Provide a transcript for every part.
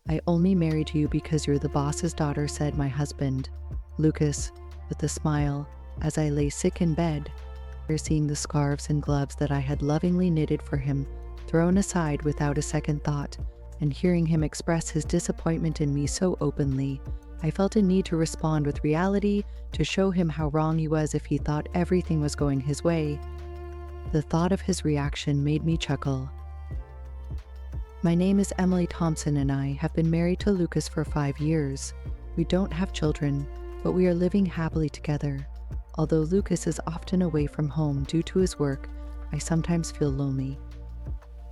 I only married you because you're the boss's daughter, said my husband, Lucas, with a smile, as I lay sick in bed, seeing the scarves and gloves that I had lovingly knitted for him thrown aside without a second thought, and hearing him express his disappointment in me so openly. I felt a need to respond with reality, to show him how wrong he was if he thought everything was going his way. The thought of his reaction made me chuckle. My name is Emily Thompson and I have been married to Lucas for 5 years. We don't have children, but we are living happily together. Although Lucas is often away from home due to his work, I sometimes feel lonely.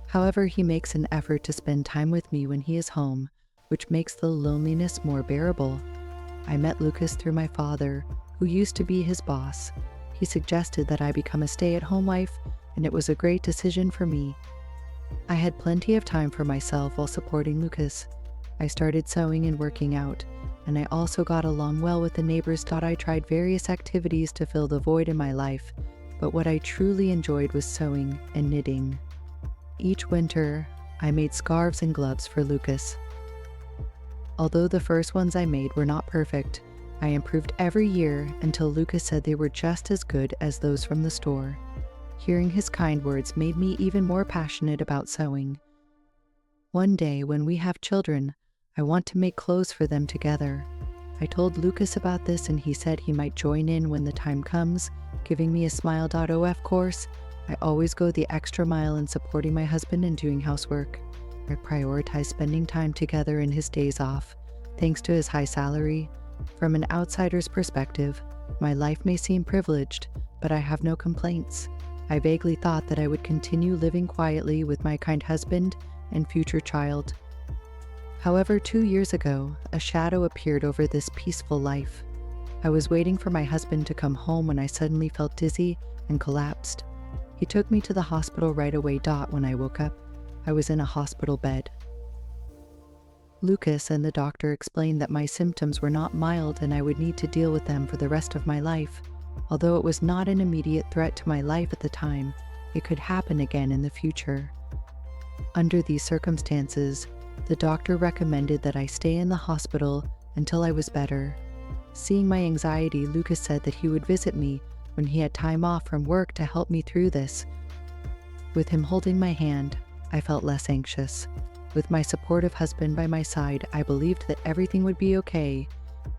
However, he makes an effort to spend time with me when he is home, which makes the loneliness more bearable. I met Lucas through my father, who used to be his boss. He suggested that I become a stay-at-home wife, and it was a great decision for me. I had plenty of time for myself while supporting Lucas. I started sewing and working out, and I also got along well with the neighbors. I tried various activities to fill the void in my life, but what I truly enjoyed was sewing and knitting. Each winter, I made scarves and gloves for Lucas. Although the first ones I made were not perfect, I improved every year until Lucas said they were just as good as those from the store. Hearing his kind words made me even more passionate about sewing. One day, when we have children, I want to make clothes for them together. I told Lucas about this and he said he might join in when the time comes, giving me a smile.of course. I always go the extra mile in supporting my husband and doing housework. I prioritize spending time together in his days off, thanks to his high salary. From an outsider's perspective, my life may seem privileged, but I have no complaints. I vaguely thought that I would continue living quietly with my kind husband and future child. However, 2 years ago, a shadow appeared over this peaceful life. I was waiting for my husband to come home when I suddenly felt dizzy and collapsed. He took me to the hospital right away. When I woke up, I was in a hospital bed. Lucas and the doctor explained that my symptoms were not mild and I would need to deal with them for the rest of my life. Although it was not an immediate threat to my life at the time, it could happen again in the future. Under these circumstances, the doctor recommended that I stay in the hospital until I was better. Seeing my anxiety, Lucas said that he would visit me when he had time off from work to help me through this. With him holding my hand, I felt less anxious. With my supportive husband by my side, I believed that everything would be okay,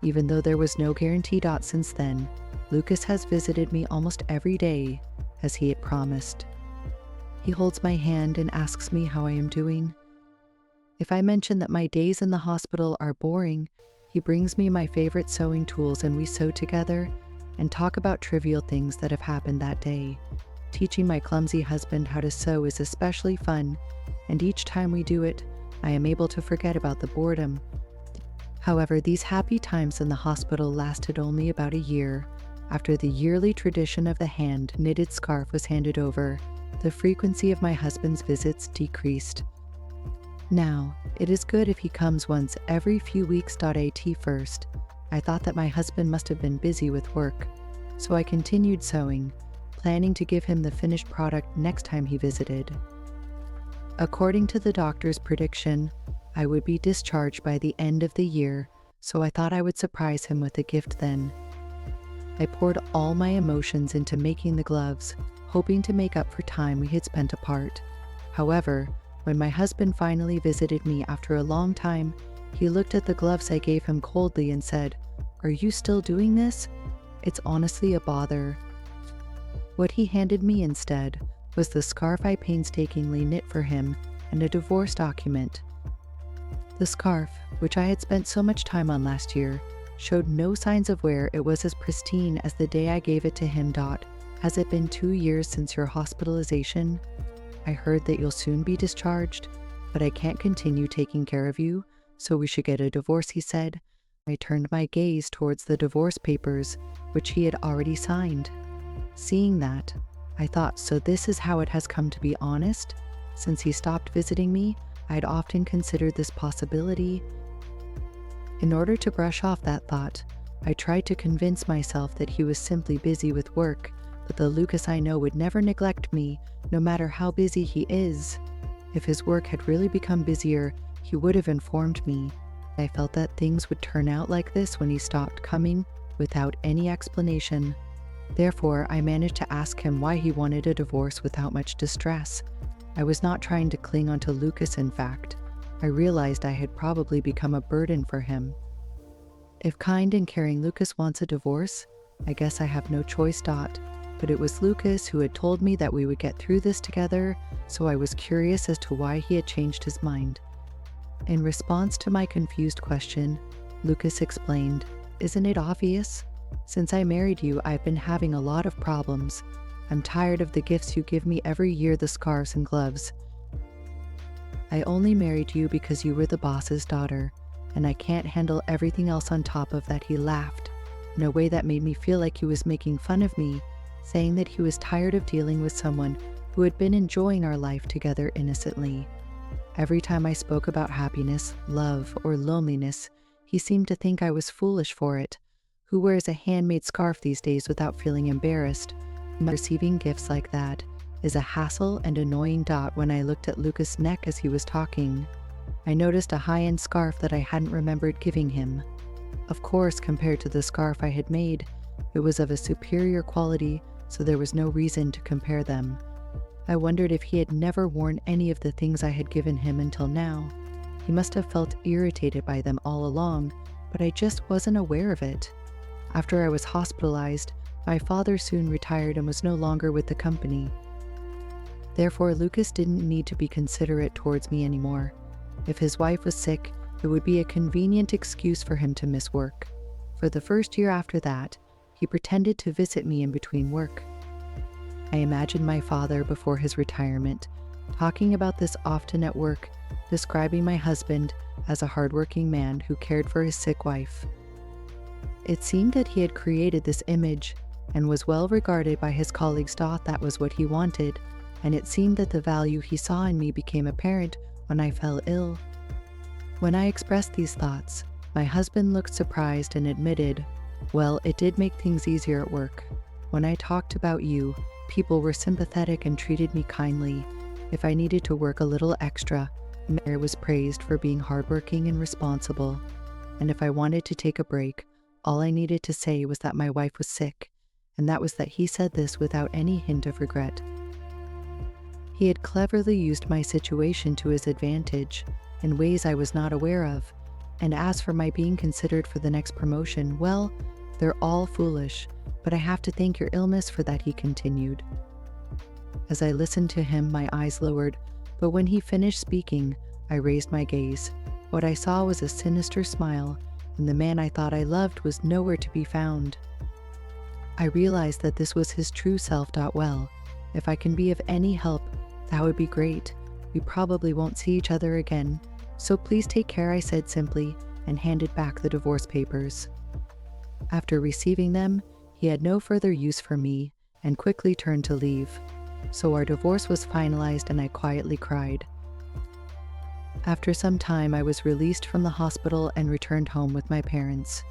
even though there was no guarantee. Since then, Lucas has visited me almost every day, as he had promised. He holds my hand and asks me how I am doing. If I mention that my days in the hospital are boring, he brings me my favorite sewing tools and we sew together and talk about trivial things that have happened that day. Teaching my clumsy husband how to sew is especially fun, and each time we do it, I am able to forget about the boredom. However, these happy times in the hospital lasted only about a year. After the yearly tradition of the hand-knitted scarf was handed over, the frequency of my husband's visits decreased. Now, it is good if he comes once every few weeks. At first, I thought that my husband must have been busy with work, so I continued sewing, planning to give him the finished product next time he visited. According to the doctor's prediction, I would be discharged by the end of the year, so I thought I would surprise him with a gift then. I poured all my emotions into making the gloves, hoping to make up for time we had spent apart. However, when my husband finally visited me after a long time, he looked at the gloves I gave him coldly and said, "Are you still doing this? It's honestly a bother." What he handed me instead was the scarf I painstakingly knit for him and a divorce document. The scarf, which I had spent so much time on last year, showed no signs of wear. It was as pristine as the day I gave it to him. Has it been 2 years since your hospitalization? I heard that you'll soon be discharged, but I can't continue taking care of you, so we should get a divorce, he said. I turned my gaze towards the divorce papers, which he had already signed. Seeing that, I thought, so this is how it has come to be. Honest? Since he stopped visiting me, I had often considered this possibility. In order to brush off that thought, I tried to convince myself that he was simply busy with work, but the Lucas I know would never neglect me, no matter how busy he is. If his work had really become busier, he would have informed me. I felt that things would turn out like this when he stopped coming without any explanation. Therefore, I managed to ask him why he wanted a divorce without much distress. I was not trying to cling onto Lucas, in fact. I realized I had probably become a burden for him. If kind and caring Lucas wants a divorce, I guess I have no choice. But it was Lucas who had told me that we would get through this together, so I was curious as to why he had changed his mind. In response to my confused question, Lucas explained, "Isn't it obvious? Since I married you, I've been having a lot of problems. I'm tired of the gifts you give me every year, the scarves and gloves. I only married you because you were the boss's daughter, and I can't handle everything else on top of that." He laughed in a way that made me feel like he was making fun of me, saying that he was tired of dealing with someone who had been enjoying our life together innocently. Every time I spoke about happiness, love, or loneliness, he seemed to think I was foolish for it. Who wears a handmade scarf these days without feeling embarrassed? Receiving gifts like that is a hassle and annoying. When I looked at Lucas' neck as he was talking, I noticed a high-end scarf that I hadn't remembered giving him. Of course, compared to the scarf I had made, it was of a superior quality, so there was no reason to compare them. I wondered if he had never worn any of the things I had given him until now. He must have felt irritated by them all along, but I just wasn't aware of it. After I was hospitalized, my father soon retired and was no longer with the company. Therefore, Lucas didn't need to be considerate towards me anymore. If his wife was sick, it would be a convenient excuse for him to miss work. For the first year after that, he pretended to visit me in between work. I imagined my father before his retirement, talking about this often at work, describing my husband as a hardworking man who cared for his sick wife. It seemed that he had created this image and was well regarded by his colleagues. That was what he wanted, and it seemed that the value he saw in me became apparent when I fell ill. When I expressed these thoughts, my husband looked surprised and admitted, "Well, it did make things easier at work. When I talked about you, people were sympathetic and treated me kindly. If I needed to work a little extra, I was praised for being hardworking and responsible. And if I wanted to take a break, all I needed to say was that my wife was sick, and that was that." He said this without any hint of regret. He had cleverly used my situation to his advantage in ways I was not aware of. And as for my being considered for the next promotion, well, they're all foolish, but I have to thank your illness for that, he continued. As I listened to him, my eyes lowered, but when he finished speaking, I raised my gaze. What I saw was a sinister smile, and the man I thought I loved was nowhere to be found. I realized that this was his true self. Well, if I can be of any help, that would be great. We probably won't see each other again, so please take care, I said simply, and handed back the divorce papers. After receiving them, he had no further use for me and quickly turned to leave. So our divorce was finalized and I quietly cried. After some time, I was released from the hospital and returned home with my parents.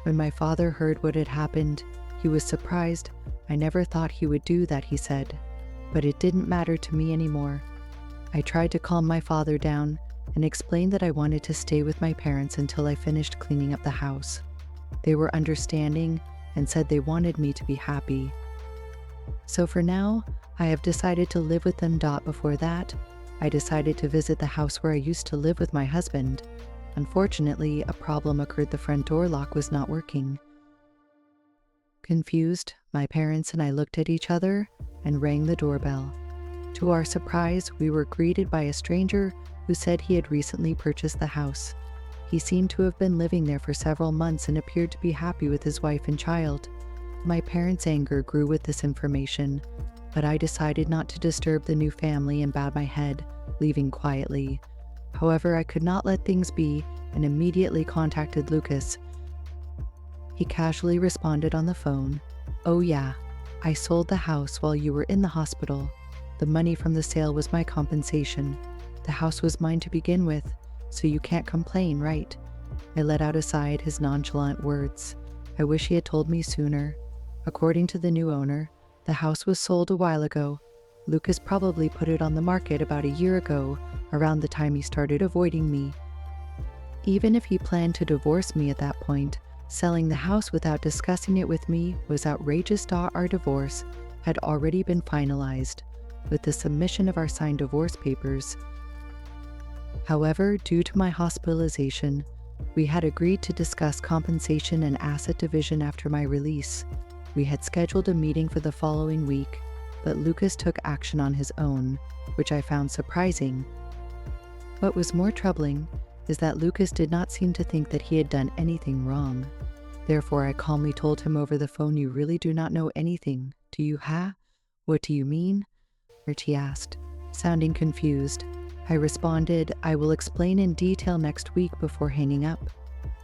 When my father heard what had happened, he was surprised. "I never thought he would do that," he said. But it didn't matter to me anymore. I tried to calm my father down and explained that I wanted to stay with my parents until I finished cleaning up the house. They were understanding and said they wanted me to be happy. So for now, I have decided to live with them. Before that, I decided to visit the house where I used to live with my husband. Unfortunately, a problem occurred. The front door lock was not working. Confused, my parents and I looked at each other and rang the doorbell. To our surprise, we were greeted by a stranger who said he had recently purchased the house. He seemed to have been living there for several months and appeared to be happy with his wife and child. My parents' anger grew with this information, but I decided not to disturb the new family and bowed my head, leaving quietly. However, I could not let things be and immediately contacted Lucas. He casually responded on the phone, "Oh yeah, I sold the house while you were in the hospital. The money from the sale was my compensation. The house was mine to begin with, so you can't complain, right?" I let out aside his nonchalant words. I wish he had told me sooner. According to the new owner, the house was sold a while ago. Lucas probably put it on the market about a year ago, around the time he started avoiding me. Even if he planned to divorce me at that point, selling the house without discussing it with me was outrageous. Our divorce had already been finalized with the submission of our signed divorce papers. However, due to my hospitalization, we had agreed to discuss compensation and asset division after my release. We had scheduled a meeting for the following week, but Lucas took action on his own, which I found surprising. What was more troubling is that Lucas did not seem to think that he had done anything wrong. Therefore, I calmly told him over the phone, "You really do not know anything, do you, ha? What do you mean?" he asked, sounding confused. I responded, "I will explain in detail next week," before hanging up.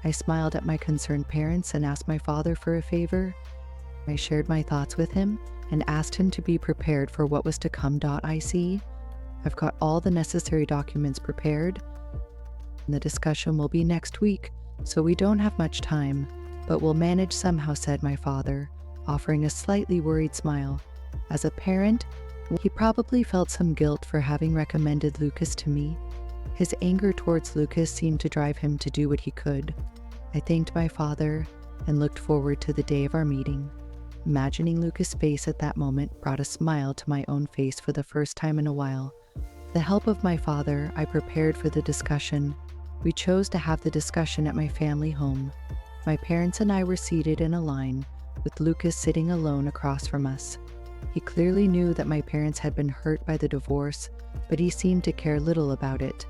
I smiled at my concerned parents and asked my father for a favor. I shared my thoughts with him and asked him to be prepared for what was to come. I've got all the necessary documents prepared. The discussion will be next week, so we don't have much time, but we'll manage somehow, said my father, offering a slightly worried smile. As a parent, he probably felt some guilt for having recommended Lucas to me. His anger towards Lucas seemed to drive him to do what he could. I thanked my father and looked forward to the day of our meeting. Imagining Lucas' face at that moment brought a smile to my own face for the first time in a while. With the help of my father, I prepared for the discussion. We chose to have the discussion at my family home. My parents and I were seated in a line, with Lucas sitting alone across from us. He clearly knew that my parents had been hurt by the divorce, but he seemed to care little about it.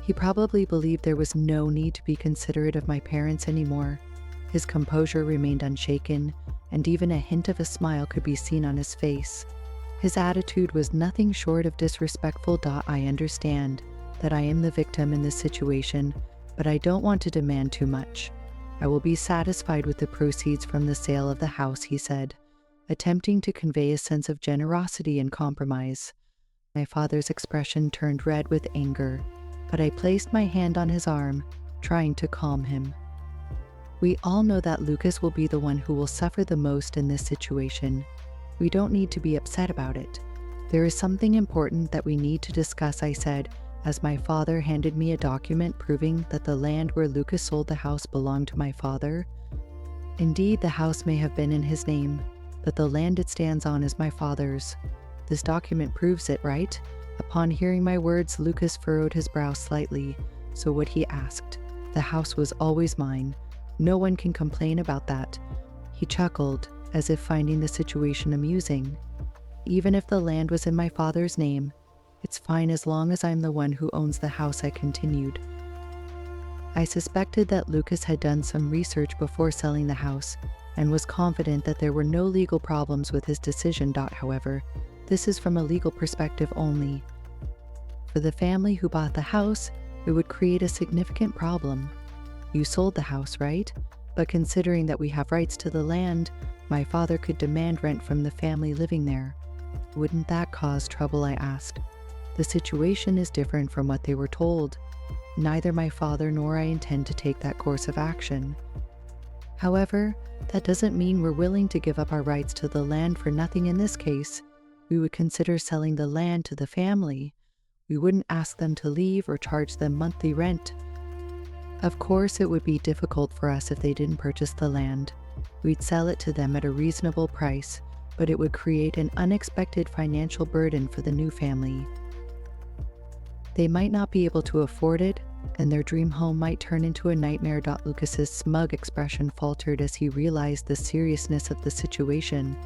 He probably believed there was no need to be considerate of my parents anymore. His composure remained unshaken, and even a hint of a smile could be seen on his face. His attitude was nothing short of disrespectful. I understand that I am the victim in this situation, but I don't want to demand too much. I will be satisfied with the proceeds from the sale of the house, he said, attempting to convey a sense of generosity and compromise. My father's expression turned red with anger, but I placed my hand on his arm, trying to calm him. We all know that Lucas will be the one who will suffer the most in this situation. We don't need to be upset about it. There is something important that we need to discuss, I said, as my father handed me a document proving that the land where Lucas sold the house belonged to my father. Indeed, the house may have been in his name, but the land it stands on is my father's. This document proves it, right? Upon hearing my words, Lucas furrowed his brow slightly. So what, he asked? The house was always mine. No one can complain about that. He chuckled, as if finding the situation amusing. Even if the land was in my father's name, it's fine as long as I'm the one who owns the house, I continued. I suspected that Lucas had done some research before selling the house and was confident that there were no legal problems with his decision. However, this is from a legal perspective only. For the family who bought the house, it would create a significant problem. You sold the house, right? But considering that we have rights to the land, my father could demand rent from the family living there. Wouldn't that cause trouble, I asked. The situation is different from what they were told. Neither my father nor I intend to take that course of action. However, that doesn't mean we're willing to give up our rights to the land for nothing in this case. We would consider selling the land to the family. We wouldn't ask them to leave or charge them monthly rent. Of course, it would be difficult for us if they didn't purchase the land. We'd sell it to them at a reasonable price, but it would create an unexpected financial burden for the new family. They might not be able to afford it, and their dream home might turn into a nightmare. Lucas's smug expression faltered as he realized the seriousness of the situation.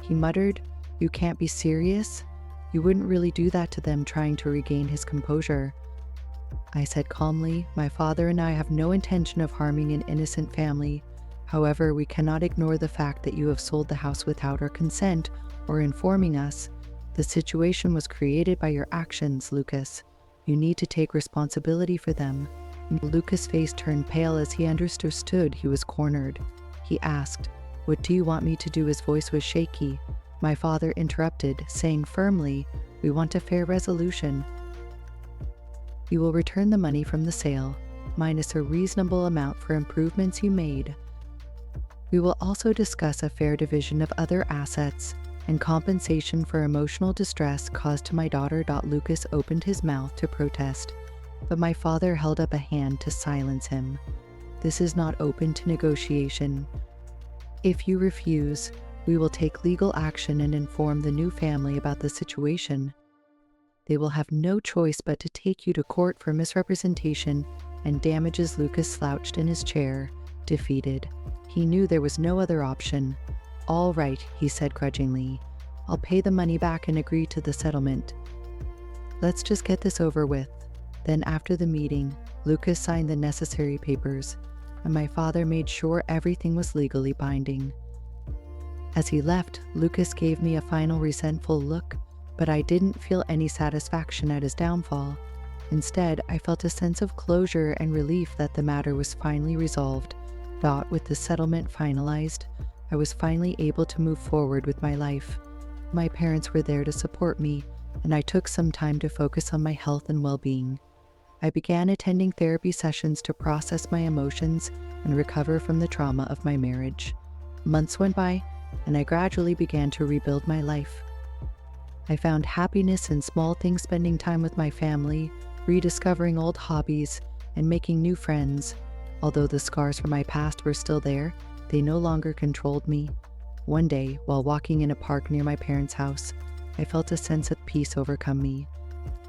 He muttered, "You can't be serious? You wouldn't really do that to them," trying to regain his composure. I said calmly, "My father and I have no intention of harming an innocent family. However, we cannot ignore the fact that you have sold the house without our consent or informing us. The situation was created by your actions, Lucas. You need to take responsibility for them." Lucas' face turned pale as he understood he was cornered. He asked, "What do you want me to do?" His voice was shaky. My father interrupted, saying firmly, "We want a fair resolution. You will return the money from the sale, minus a reasonable amount for improvements you made. We will also discuss a fair division of other assets and compensation for emotional distress caused to my daughter." Lucas opened his mouth to protest, but my father held up a hand to silence him. "This is not open to negotiation. If you refuse, we will take legal action and inform the new family about the situation. They will have no choice but to take you to court for misrepresentation and damages." Lucas slouched in his chair, defeated. He knew there was no other option. "All right," he said grudgingly. "I'll pay the money back and agree to the settlement. Let's just get this over with." Then after the meeting, Lucas signed the necessary papers, and my father made sure everything was legally binding. As he left, Lucas gave me a final resentful look, but I didn't feel any satisfaction at his downfall. Instead, I felt a sense of closure and relief that the matter was finally resolved. With the settlement finalized, I was finally able to move forward with my life. My parents were there to support me, and I took some time to focus on my health and well-being. I began attending therapy sessions to process my emotions and recover from the trauma of my marriage. Months went by, and I gradually began to rebuild my life. I found happiness in small things, spending time with my family, rediscovering old hobbies, and making new friends. Although the scars from my past were still there, they no longer controlled me. One day, while walking in a park near my parents' house, I felt a sense of peace overcome me.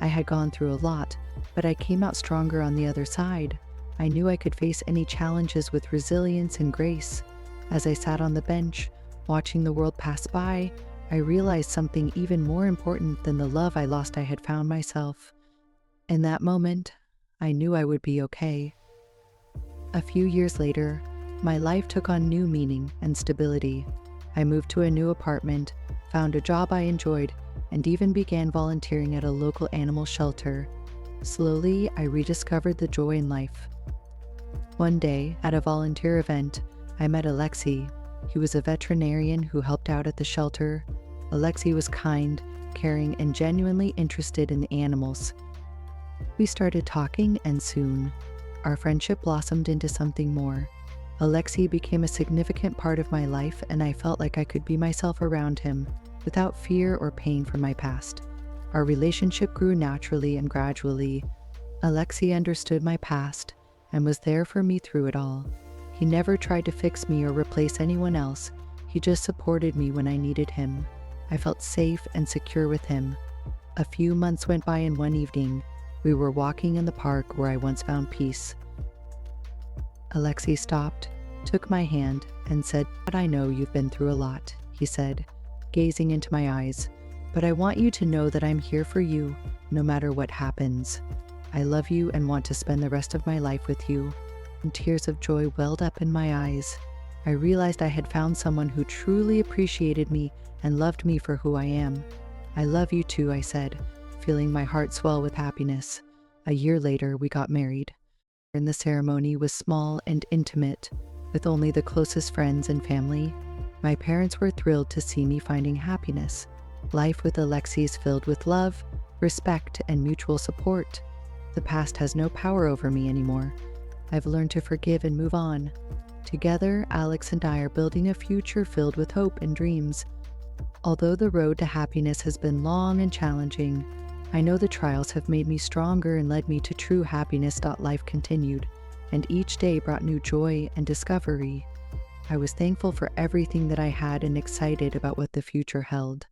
I had gone through a lot, but I came out stronger on the other side. I knew I could face any challenges with resilience and grace. As I sat on the bench, watching the world pass by, I realized something even more important than the love I lost. I had found myself. In that moment, I knew I would be okay. A few years later, my life took on new meaning and stability. I moved to a new apartment, found a job I enjoyed, and even began volunteering at a local animal shelter. Slowly, I rediscovered the joy in life. One day, at a volunteer event, I met Alexei. He was a veterinarian who helped out at the shelter. Alexei was kind, caring, and genuinely interested in the animals. We started talking, and soon, our friendship blossomed into something more. Alexei became a significant part of my life, and I felt like I could be myself around him, without fear or pain from my past. Our relationship grew naturally and gradually. Alexei understood my past and was there for me through it all. He never tried to fix me or replace anyone else. He just supported me when I needed him. I felt safe and secure with him. A few months went by, and one evening, we were walking in the park where I once found peace. Alexei stopped, took my hand, and said, "But I know you've been through a lot," he said, gazing into my eyes. "But I want you to know that I'm here for you, no matter what happens. I love you and want to spend the rest of my life with you." And tears of joy welled up in my eyes. I realized I had found someone who truly appreciated me and loved me for who I am. "I love you too," I said, feeling my heart swell with happiness. A year later, we got married. And the ceremony was small and intimate, with only the closest friends and family. My parents were thrilled to see me finding happiness. Life with Alexei is filled with love, respect, and mutual support. The past has no power over me anymore. I've learned to forgive and move on. Together, Alex and I are building a future filled with hope and dreams. Although the road to happiness has been long and challenging, I know the trials have made me stronger and led me to true happiness. Life continued, and each day brought new joy and discovery. I was thankful for everything that I had and excited about what the future held.